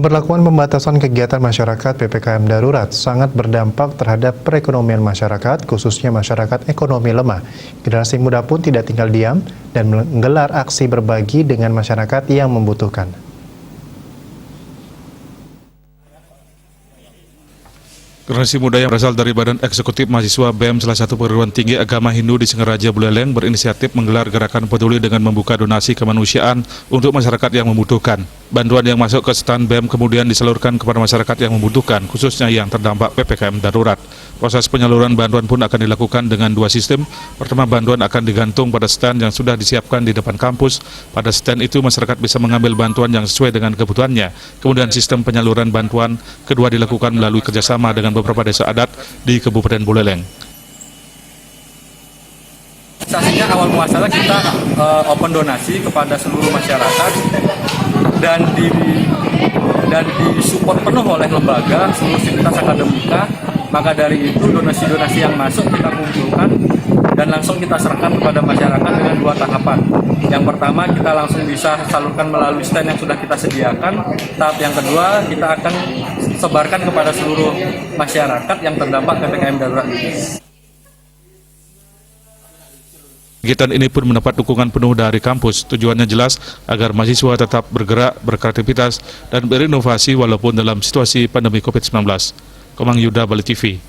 Pemberlakuan pembatasan kegiatan masyarakat PPKM darurat sangat berdampak terhadap perekonomian masyarakat, khususnya masyarakat ekonomi lemah. Generasi muda pun tidak tinggal diam dan menggelar aksi berbagi dengan masyarakat yang membutuhkan. Generasi muda yang berasal dari Badan Eksekutif Mahasiswa BEM salah satu perguruan tinggi agama Hindu di Singaraja Buleleng berinisiatif menggelar gerakan peduli dengan membuka donasi kemanusiaan untuk masyarakat yang membutuhkan. Bantuan yang masuk ke stan BEM kemudian disalurkan kepada masyarakat yang membutuhkan, khususnya yang terdampak PPKM darurat. Proses penyaluran bantuan pun akan dilakukan dengan dua sistem. Pertama, bantuan akan digantung pada stand yang sudah disiapkan di depan kampus. Pada stand itu masyarakat bisa mengambil bantuan yang sesuai dengan kebutuhannya. Kemudian sistem penyaluran bantuan kedua dilakukan melalui kerjasama dengan beberapa desa adat di Kabupaten Buleleng. Saatnya awal muasalah kita open donasi kepada seluruh masyarakat dan disupport penuh oleh lembaga, seluruh sivitas akademika. Maka dari itu donasi-donasi yang masuk kita kumpulkan dan langsung kita serahkan kepada masyarakat dengan dua tahapan. Yang pertama, kita langsung bisa salurkan melalui stand yang sudah kita sediakan. Tahap yang kedua, kita akan sebarkan kepada seluruh masyarakat yang terdampak PPKM darurat ini. Kegiatan ini pun mendapat dukungan penuh dari kampus. Tujuannya jelas agar mahasiswa tetap bergerak, berkreativitas, dan berinovasi walaupun dalam situasi pandemi COVID-19. Komang Yuda, Bali TV.